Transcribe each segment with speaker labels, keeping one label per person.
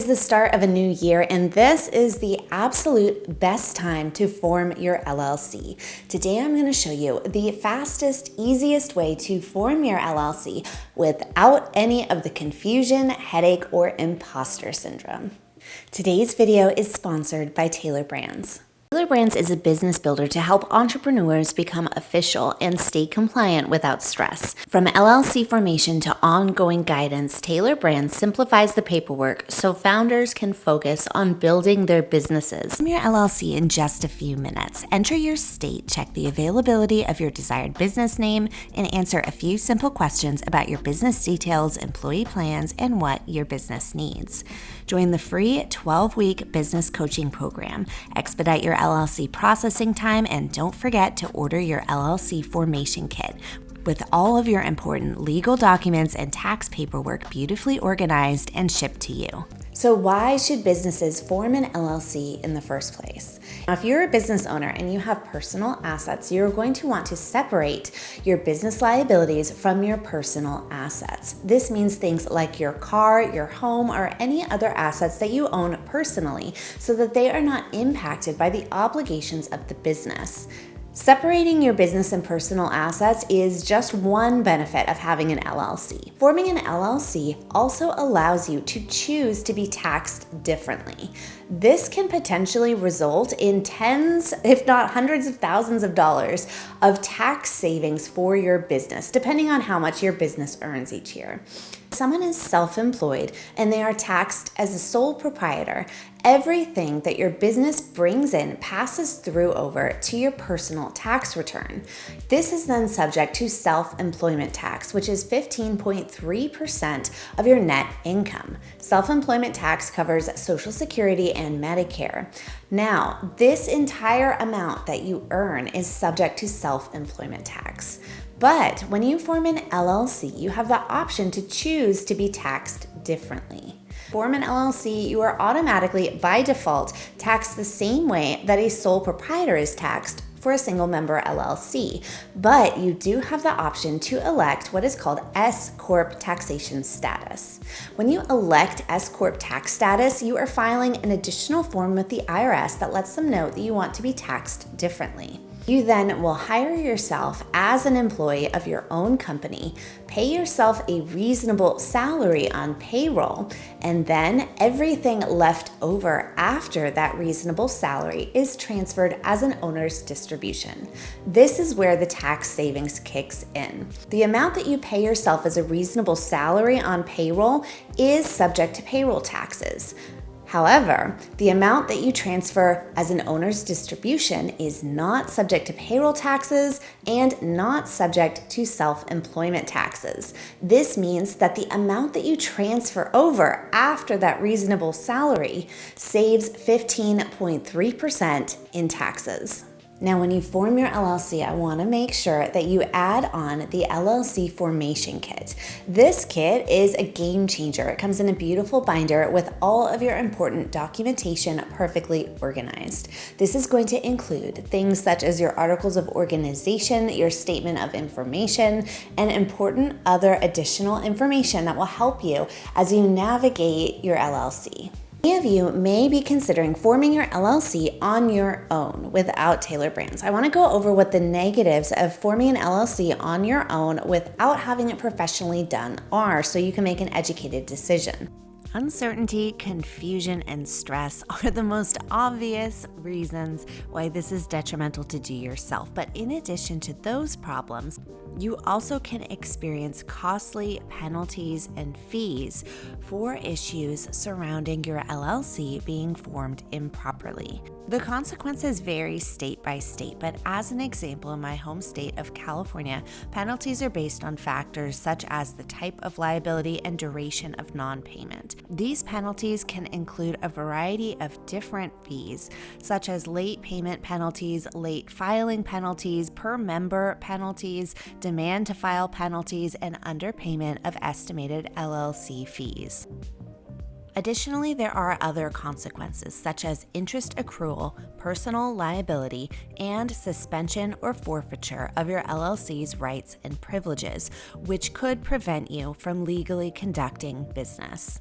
Speaker 1: the start of a new year, and this is the absolute best time to form your LLC. Today, I'm going to show you the fastest, easiest way to form your LLC without any of the confusion, headache, or imposter syndrome. Today's video is sponsored by Tailor Brands. Tailor Brands is a business builder to help entrepreneurs become official and stay compliant without stress. From LLC formation to ongoing guidance, Tailor Brands simplifies the paperwork so founders can focus on building their businesses. Form your LLC in just a few minutes. Enter your state, check the availability of your desired business name, and answer a few simple questions about your business details, employee plans, and what your business needs. Join the free 12-week business coaching program. Expedite your LLC processing time, and don't forget to order your LLC formation kit with all of your important legal documents and tax paperwork beautifully organized and shipped to you. So why should businesses form an LLC in the first place? Now, if you're a business owner and you have personal assets, you're going to want to separate your business liabilities from your personal assets. This means things like your car, your home, or any other assets that you own personally, so that they are not impacted by the obligations of the business. Separating your business and personal assets is just one benefit of having an LLC. Forming an LLC also allows you to choose to be taxed differently. This can potentially result in tens, if not hundreds of thousands of dollars of tax savings for your business, depending on how much your business earns each year. Someone is self-employed and they are taxed as a sole proprietor. Everything that your business brings in passes through over to your personal tax return. This is then subject to self-employment tax, which is 15.3% of your net income. Self-employment tax covers Social Security and Medicare. Now, this entire amount that you earn is subject to self-employment tax. But when you form an LLC, you have the option to choose to be taxed differently. Form an LLC, you are automatically, by default, taxed the same way that a sole proprietor is taxed for a single member LLC, but you do have the option to elect what is called S Corp taxation status. When you elect S Corp tax status, you are filing an additional form with the IRS that lets them know that you want to be taxed differently. You then will hire yourself as an employee of your own company, pay yourself a reasonable salary on payroll, and then everything left over after that reasonable salary is transferred as an owner's distribution. This is where the tax savings kicks in. The amount that you pay yourself as a reasonable salary on payroll is subject to payroll taxes. However, the amount that you transfer as an owner's distribution is not subject to payroll taxes and not subject to self-employment taxes. This means that the amount that you transfer over after that reasonable salary saves 15.3% in taxes. Now, when you form your LLC, I want to make sure that you add on the LLC formation kit. This kit is a game changer. It comes in a beautiful binder with all of your important documentation perfectly organized. This is going to include things such as your articles of organization, your statement of information, and important other additional information that will help you as you navigate your LLC. Many of you may be considering forming your LLC on your own without Tailor Brands. I want to go over what the negatives of forming an LLC on your own without having it professionally done are, so you can make an educated decision. Uncertainty, confusion, and stress are the most obvious reasons why this is detrimental to do yourself. But in addition to those problems, you also can experience costly penalties and fees for issues surrounding your LLC being formed improperly. The consequences vary state by state, but as an example, in my home state of California, penalties are based on factors such as the type of liability and duration of non-payment. These penalties can include a variety of different fees, such as late payment penalties, late filing penalties, per member penalties, demand to file penalties, and underpayment of estimated LLC fees. Additionally, there are other consequences such as interest accrual, personal liability, and suspension or forfeiture of your LLC's rights and privileges, which could prevent you from legally conducting business.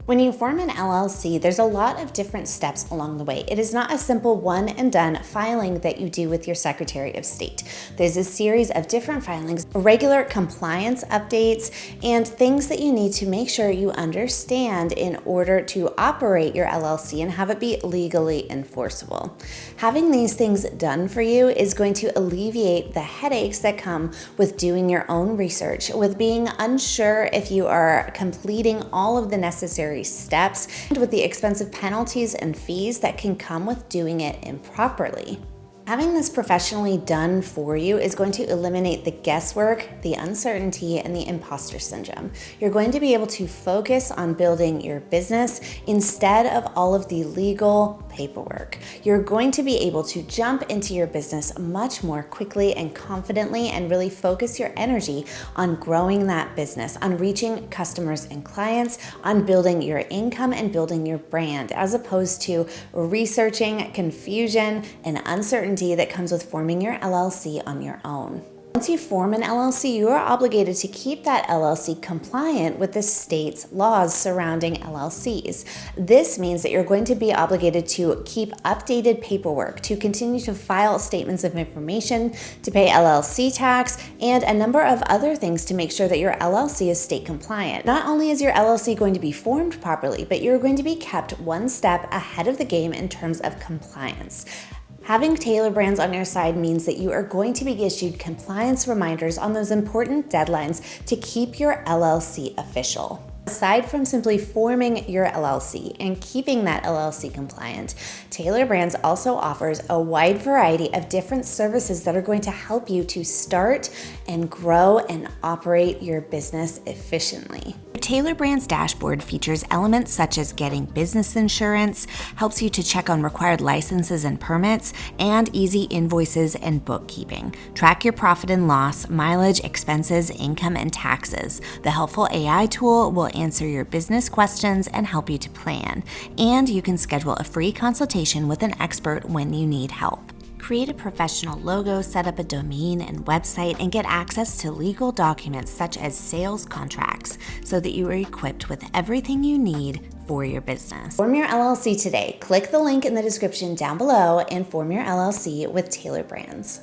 Speaker 1: When you form an LLC, there's a lot of different steps along the way. It is not a simple one and done filing that you do with your Secretary of State. There's a series of different filings, regular compliance updates, and things that you need to make sure you understand in order to operate your LLC and have it be legally enforceable. Having these things done for you is going to alleviate the headaches that come with doing your own research, with being unsure if you are completing all of the necessary steps, and with the expensive penalties and fees that can come with doing it improperly. Having this professionally done for you is going to eliminate the guesswork, the uncertainty, and the imposter syndrome. You're going to be able to focus on building your business instead of all of the legal paperwork. You're going to be able to jump into your business much more quickly and confidently and really focus your energy on growing that business, on reaching customers and clients, on building your income and building your brand, as opposed to researching confusion and uncertainty that comes with forming your LLC on your own. Once you form an LLC, you are obligated to keep that LLC compliant with the state's laws surrounding LLCs. This means that you're going to be obligated to keep updated paperwork, to continue to file statements of information, to pay LLC tax, and a number of other things to make sure that your LLC is state compliant. Not only is your LLC going to be formed properly, but you're going to be kept one step ahead of the game in terms of compliance. Having Tailor Brands on your side means that you are going to be issued compliance reminders on those important deadlines to keep your LLC official. Aside from simply forming your LLC and keeping that LLC compliant, Tailor Brands also offers a wide variety of different services that are going to help you to start and grow and operate your business efficiently. Tailor Brands dashboard features elements such as getting business insurance, helps you to check on required licenses and permits, and easy invoices and bookkeeping. Track your profit and loss, mileage, expenses, income, and taxes. The helpful AI tool will answer your business questions and help you to plan. And you can schedule a free consultation with an expert when you need help. Create a professional logo, set up a domain and website, and get access to legal documents such as sales contracts so that you are equipped with everything you need for your business. Form your LLC today. Click the link in the description down below and form your LLC with Tailor Brands.